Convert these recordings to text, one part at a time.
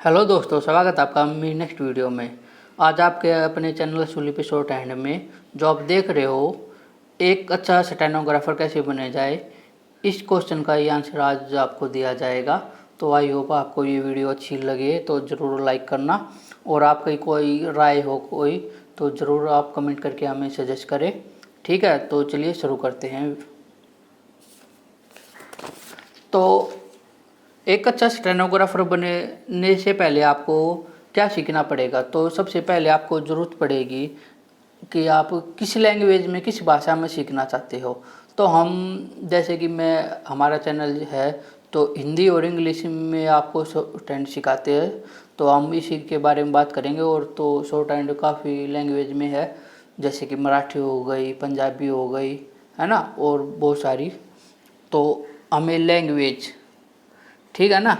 Hello दोस्तों, स्वागत है आपका मेरी नेक्स्ट वीडियो में। आज आपके अपने चैनल सुली पे शॉर्ट हैंड में जो आप देख रहे हो, एक अच्छा स्टेनोग्राफर कैसे बने जाए, इस क्वेश्चन का ये आंसर आज आपको दिया जाएगा। तो आई होप आपको ये वीडियो अच्छी लगे तो ज़रूर लाइक करना, और आपकी कोई राय हो कोई तो ज़रूर आप कमेंट करके हमें सजेस्ट करें। ठीक है, तो चलिए शुरू करते हैं। तो एक अच्छा स्टेनोग्राफर बनने से पहले आपको क्या सीखना पड़ेगा? तो सबसे पहले आपको ज़रूरत पड़ेगी कि आप किस लैंग्वेज में, किस भाषा में सीखना चाहते हो। तो हम जैसे कि हमारा चैनल है तो हिंदी और इंग्लिश में आपको शॉर्ट हैंड सिखाते हैं, तो हम इसी के बारे में बात करेंगे। और तो शॉर्ट हैंड काफ़ी लैंग्वेज में है, जैसे कि मराठी हो गई, पंजाबी हो गई, है ना, और बहुत सारी। तो हमें लैंग्वेज, ठीक है ना,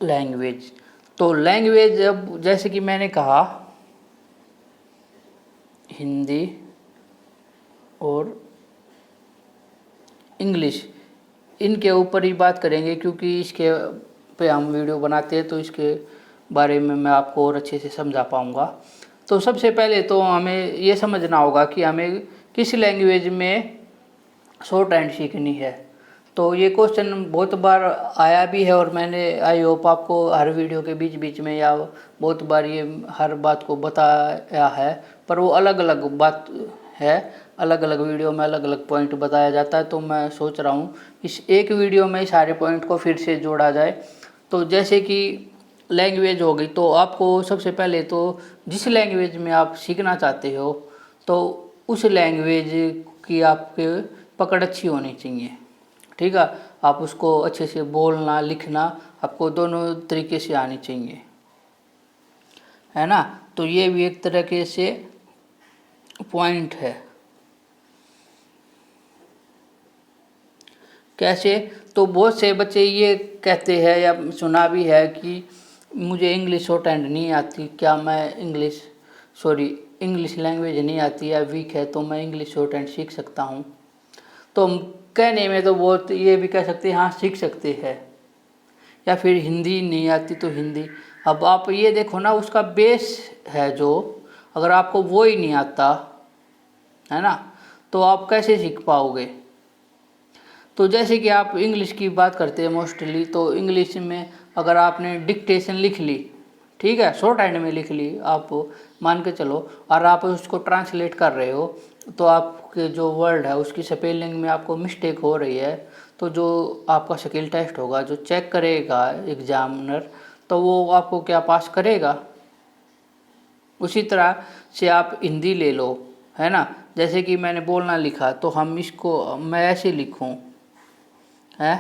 लैंग्वेज। तो लैंग्वेज, अब जैसे कि मैंने कहा, हिंदी और इंग्लिश, इनके ऊपर ही बात करेंगे, क्योंकि इसके पे हम वीडियो बनाते हैं तो इसके बारे में मैं आपको और अच्छे से समझा पाऊँगा। तो सबसे पहले तो हमें ये समझना होगा कि हमें किस लैंग्वेज में शॉर्ट हैंड सीखनी है। तो ये क्वेश्चन बहुत बार आया भी है, और मैंने आई होप आपको हर वीडियो के बीच बीच में या बहुत बार ये हर बात को बताया है, पर वो अलग अलग बात है, अलग अलग वीडियो में अलग अलग पॉइंट बताया जाता है। तो मैं सोच रहा हूँ इस एक वीडियो में सारे पॉइंट को फिर से जोड़ा जाए। तो जैसे कि लैंग्वेज हो गई, तो आपको सबसे पहले तो जिस लैंग्वेज में आप सीखना चाहते हो तो उस लैंग्वेज की आपके पकड़ अच्छी होनी चाहिए। ठीक है, आप उसको अच्छे से बोलना लिखना आपको दोनों तरीके से आनी चाहिए, है ना। तो ये भी एक तरीके से पॉइंट है। कैसे? तो बहुत से बच्चे ये कहते हैं या सुना भी है कि मुझे इंग्लिश शॉर्ट हैंड नहीं आती, क्या मैं इंग्लिश लैंग्वेज नहीं आती या वीक है, तो मैं इंग्लिश शॉर्ट हैंड सीख सकता हूँ। तो हम कहने में तो बहुत ये भी कह सकते हैं, हाँ सीख सकते हैं। या फिर हिंदी नहीं आती तो हिंदी। अब आप ये देखो ना, उसका बेस है जो, अगर आपको वो ही नहीं आता, है ना, तो आप कैसे सीख पाओगे? तो जैसे कि आप इंग्लिश की बात करते हैं मोस्टली, तो इंग्लिश में अगर आपने डिक्टेशन लिख ली, ठीक है, शॉर्ट हैंड में लिख ली, आप मान के चलो, और आप उसको ट्रांसलेट कर रहे हो, तो आपके जो वर्ड है उसकी स्पेलिंग में आपको मिस्टेक हो रही है, तो जो आपका स्किल टेस्ट होगा, जो चेक करेगा एग्जामिनर, तो वो आपको क्या पास करेगा? उसी तरह से आप हिंदी ले लो, है ना। जैसे कि मैंने बोलना लिखा, तो हम इसको मैं ऐसे लिखूं, है,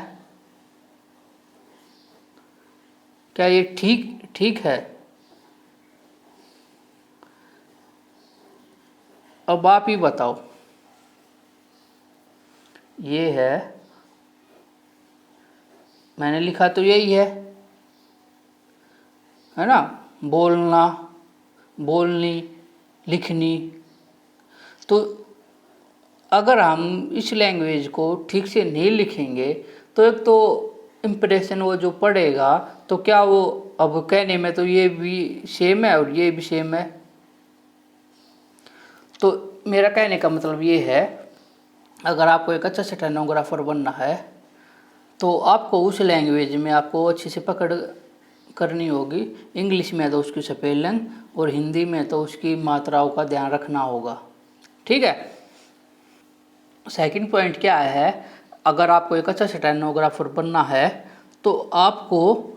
क्या ये ठीक ठीक है? अब आप ही बताओ। ये है, मैंने लिखा तो यही है ना, बोलना, बोलनी, लिखनी। तो अगर हम इस लैंग्वेज को ठीक से नहीं लिखेंगे तो एक तो इम्प्रेशन वो जो पड़ेगा, तो क्या वो, अब कहने में तो ये भी सेम है और ये भी सेम है। तो मेरा कहने का मतलब ये है, अगर आपको एक अच्छा स्टेनोग्राफर बनना है तो आपको उस लैंग्वेज में आपको अच्छे से पकड़ करनी होगी। इंग्लिश में तो उसकी स्पेलिंग, और हिंदी में तो उसकी मात्राओं का ध्यान रखना होगा। ठीक है। सेकंड पॉइंट क्या है, अगर आपको एक अच्छा स्टेनोग्राफर बनना है तो आपको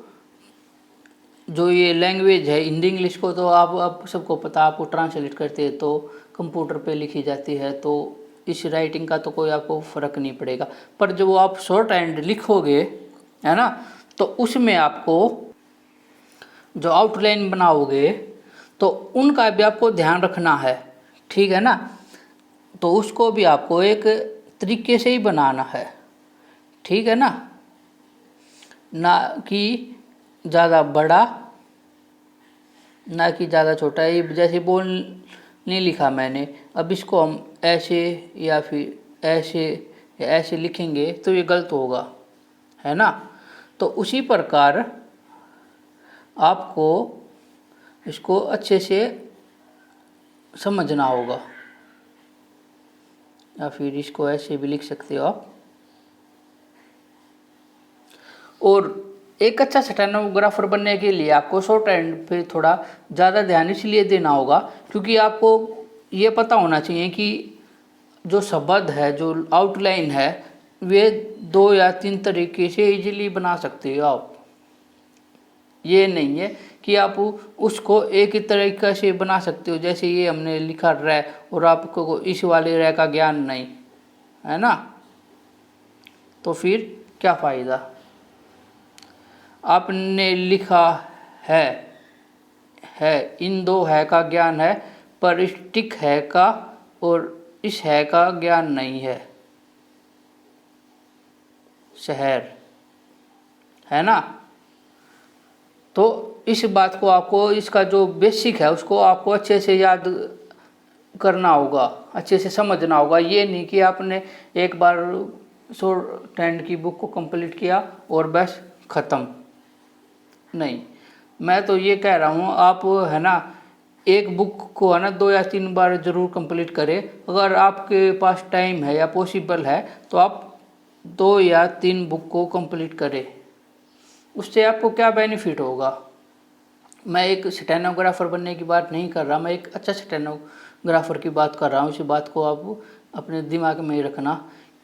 जो ये लैंग्वेज है हिंदी इंग्लिश को, तो आप सबको पता, आपको ट्रांसलेट करते हैं तो कंप्यूटर पे लिखी जाती है, तो इस राइटिंग का तो कोई आपको फ़र्क नहीं पड़ेगा। पर जब आप शॉर्ट हैंड लिखोगे, है ना, तो उसमें आपको जो आउटलाइन बनाओगे तो उनका भी आपको ध्यान रखना है, ठीक है ना। तो उसको भी आपको एक तरीके से ही बनाना है, ठीक है ना, ना कि ज़्यादा बड़ा, ना कि ज़्यादा छोटा। ये जैसे बोल नहीं लिखा मैंने, अब इसको हम ऐसे या फिर ऐसे या ऐसे लिखेंगे तो ये गलत होगा, है ना। तो उसी प्रकार आपको इसको अच्छे से समझना होगा, या फिर इसको ऐसे भी लिख सकते हो आप। और एक अच्छा स्टेनोग्राफर बनने के लिए आपको शॉर्ट हैंड पे थोड़ा ज़्यादा ध्यान इसलिए देना होगा क्योंकि आपको ये पता होना चाहिए कि जो शब्द है, जो आउटलाइन है, वे 2 या 3 तरीके से इजीली बना सकते हो आप। ये नहीं है कि आप उसको एक ही तरीके से बना सकते हो, जैसे ये हमने लिखा रै, और आपको इस वाले रै का ज्ञान नहीं है ना, तो फिर क्या फ़ायदा। आपने लिखा है इन 2 है का ज्ञान है, पर इस टिक है का और इस है का ज्ञान नहीं है, शहर, है ना। तो इस बात को आपको, इसका जो बेसिक है उसको आपको अच्छे से याद करना होगा, अच्छे से समझना होगा। ये नहीं कि आपने एक बार शॉर्ट हैंड की बुक को कंप्लीट किया और बस ख़त्म। नहीं, मैं तो ये कह रहा हूँ आप, है ना, एक बुक को, है ना, 2 या 3 बार ज़रूर कंप्लीट करें। अगर आपके पास टाइम है या पॉसिबल है तो आप 2 या 3 बुक को कंप्लीट करें। उससे आपको क्या बेनिफिट होगा। मैं एक स्टेनोग्राफर बनने की बात नहीं कर रहा, मैं एक अच्छा स्टेनोग्राफर की बात कर रहा हूँ। इसी बात को आप अपने दिमाग में ही रखना,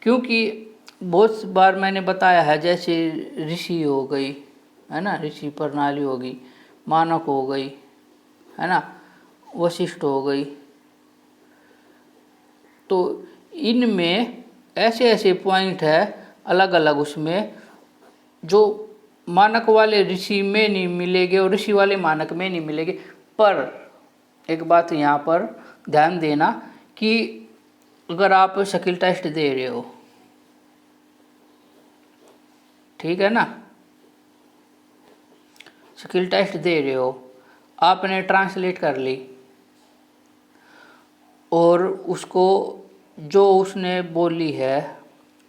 क्योंकि बहुत बार मैंने बताया है, जैसे ऋषि हो गई, है ना, ऋषि प्रणाली हो गई, मानक हो गई, है ना, वशिष्ठ हो गई। तो इनमें ऐसे ऐसे पॉइंट है अलग अलग, उसमें जो मानक वाले ऋषि में नहीं मिलेंगे और ऋषि वाले मानक में नहीं मिलेंगे। पर एक बात यहाँ पर ध्यान देना कि अगर आप स्किल टेस्ट दे रहे हो, ठीक है ना, स्किल टेस्ट दे रहे हो, आपने ट्रांसलेट कर ली और उसको जो उसने बोली है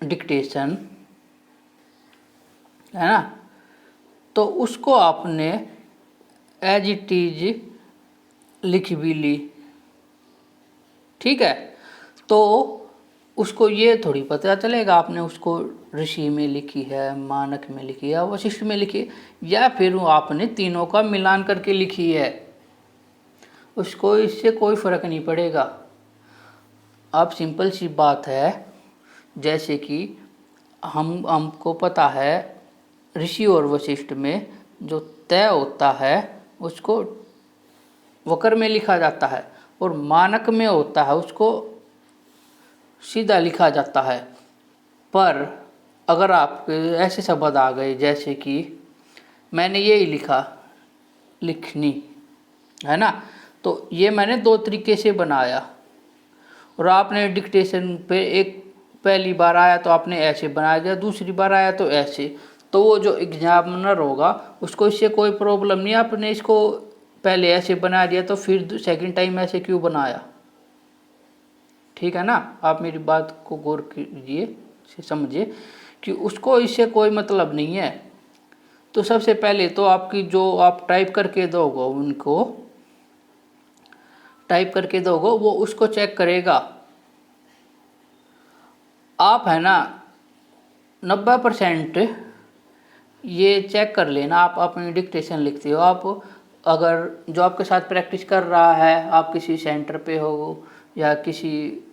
डिक्टेशन, है ना, तो उसको आपने एज इट इज लिख भी ली, ठीक है। तो उसको ये थोड़ी पता चलेगा आपने उसको ऋषि में लिखी है, मानक में लिखी है, वशिष्ठ में लिखी है, या फिर आपने तीनों का मिलान करके लिखी है, उसको इससे कोई फर्क नहीं पड़ेगा। अब सिंपल सी बात है, जैसे कि हमको पता है ऋषि और वशिष्ठ में जो तय होता है उसको वक्र में लिखा जाता है, और मानक में होता है उसको सीधा लिखा जाता है। पर अगर आपके ऐसे शब्द आ गए, जैसे कि मैंने ये ही लिखा लिखनी, है ना, तो ये मैंने 2 तरीके से बनाया, और आपने डिक्टेशन पे एक पहली बार आया तो आपने ऐसे बना दिया, दूसरी बार आया तो ऐसे, तो वो जो एग्जामिनर होगा उसको इससे कोई प्रॉब्लम नहीं, आपने इसको पहले ऐसे बना दिया तो फिर सेकंड टाइम ऐसे क्यों बनाया, ठीक है ना। आप मेरी बात को गौर कीजिए, समझिए कि उसको इससे कोई मतलब नहीं है। तो सबसे पहले तो आपकी जो आप टाइप करके दोगे, उनको टाइप करके दोगे, वो उसको चेक करेगा। आप, है ना, 90% ये चेक कर लेना। आप अपनी डिक्टेशन लिखते हो, आप अगर जो आपके साथ प्रैक्टिस कर रहा है, आप किसी सेंटर पे हो या किसी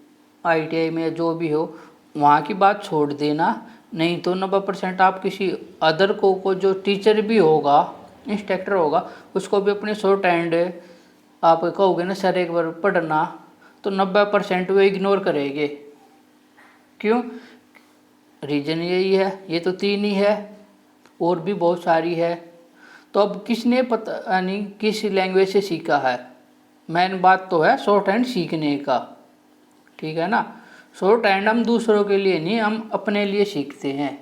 ITI में जो भी हो, वहाँ की बात छोड़ देना। नहीं तो 90% आप किसी अदर को जो टीचर भी होगा, इंस्ट्रक्टर होगा, उसको भी अपने शॉर्ट हैंड आप कहोगे ना सर एक बार पढ़ना, तो 90% वो इग्नोर करेंगे। क्यों? रीज़न यही है, ये तो 3 ही है, और भी बहुत सारी है। तो अब किसने पता नहीं किस लैंग्वेज से सीखा है, मेन बात तो है शॉर्ट हैंड सीखने का, ठीक है ना। शॉर्ट हैंड हम दूसरों के लिए नहीं, हम अपने लिए सीखते हैं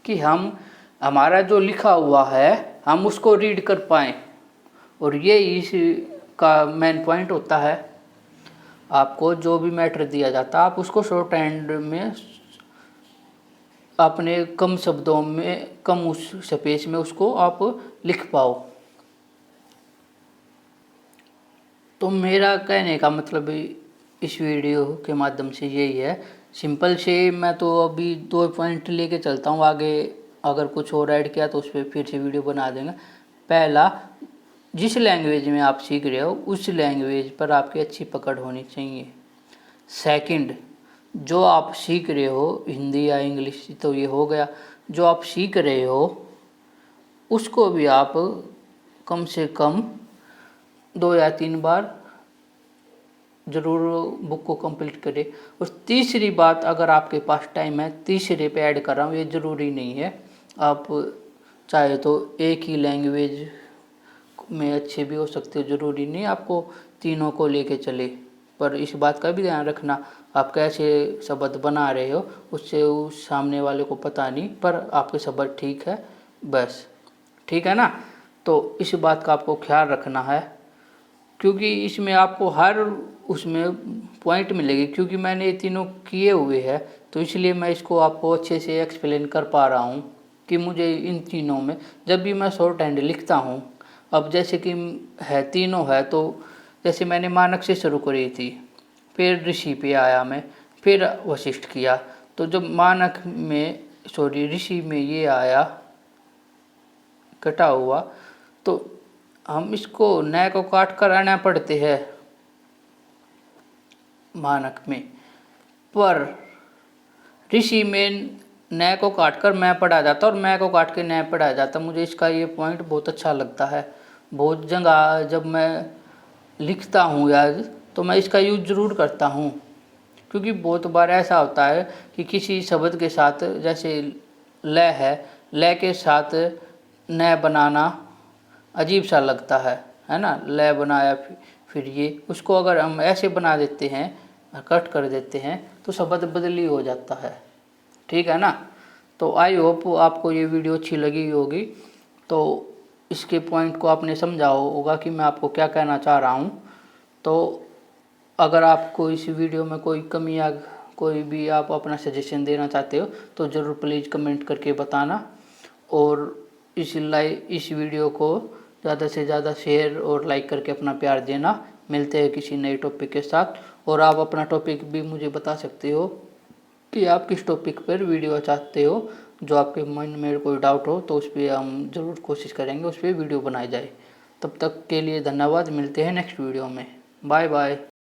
कि हम हमारा जो लिखा हुआ है हम उसको रीड कर पाएँ, और ये इसका मेन पॉइंट होता है। आपको जो भी मैटर दिया जाता आप उसको शॉर्ट हैंड में अपने कम शब्दों में, कम उस स्पेस में उसको आप लिख पाओ। तो मेरा कहने का मतलब इस वीडियो के माध्यम से यही है, सिंपल से। मैं तो अभी 2 पॉइंट लेके चलता हूँ, आगे अगर कुछ और ऐड किया तो उस पर फिर से वीडियो बना देंगे। पहला, जिस लैंग्वेज में आप सीख रहे हो उस लैंग्वेज पर आपकी अच्छी पकड़ होनी चाहिए। सेकंड, जो आप सीख रहे हो हिंदी या इंग्लिश तो ये हो गया, जो आप सीख रहे हो उसको भी आप कम से कम 2 या 3 बार ज़रूर बुक को कंप्लीट करें। और तीसरी बात, अगर आपके पास टाइम है, तीसरे पे ऐड कर रहा हूँ, ये ज़रूरी नहीं है, आप चाहे तो एक ही लैंग्वेज में अच्छे भी हो सकते हो, ज़रूरी नहीं आपको तीनों को लेके चले। पर इस बात का भी ध्यान रखना, आप कैसे शब्द बना रहे हो उससे उस सामने वाले को पता नहीं, पर आपके शब्द ठीक है बस, ठीक है ना। तो इस बात का आपको ख्याल रखना है, क्योंकि इसमें आपको हर उसमें पॉइंट मिलेगी, क्योंकि मैंने ये तीनों किए हुए हैं तो इसलिए मैं इसको आपको अच्छे से एक्सप्लेन कर पा रहा हूँ कि मुझे इन तीनों में जब भी मैं शॉर्ट हैंड लिखता हूँ, अब जैसे कि है तीनों है, तो जैसे मैंने मानक से शुरू करी थी, फिर ऋषि पे आया मैं, फिर वशिष्ठ किया, तो जब मानक में ऋषि में ये आया कटा हुआ, तो हम इसको नए को काट कर आना पड़ते हैं मानक में, पर ऋषि में नए को काट कर मैं पढ़ा जाता और मैं को काट के नए पढ़ाया जाता। मुझे इसका ये पॉइंट बहुत अच्छा लगता है। बहुत जगह जब मैं लिखता हूँ यार तो मैं इसका यूज ज़रूर करता हूँ, क्योंकि बहुत बार ऐसा होता है कि किसी शब्द के साथ, जैसे ल है, ल के साथ न बनाना अजीब सा लगता है ना, ल बनाया फिर ये, उसको अगर हम ऐसे बना देते हैं, कट कर देते हैं तो शब्द बदली हो जाता है, ठीक है ना। तो आई होप आपको ये वीडियो अच्छी लगी होगी, तो इसके पॉइंट को आपने समझा होगा कि मैं आपको क्या कहना चाह रहा हूँ। तो अगर आपको इस वीडियो में कोई कमी या कोई भी आप अपना सजेशन देना चाहते हो तो ज़रूर प्लीज़ कमेंट करके बताना, और इस वीडियो को ज़्यादा से ज़्यादा शेयर और लाइक करके अपना प्यार देना। मिलते हैं किसी नए टॉपिक के साथ, और आप अपना टॉपिक भी मुझे बता सकते हो कि आप किस टॉपिक पर वीडियो चाहते हो, जो आपके मन में कोई डाउट हो तो उस पर हम ज़रूर कोशिश करेंगे उस पर वीडियो बनाई जाए। तब तक के लिए धन्यवाद, मिलते हैं नेक्स्ट वीडियो में, बाय बाय।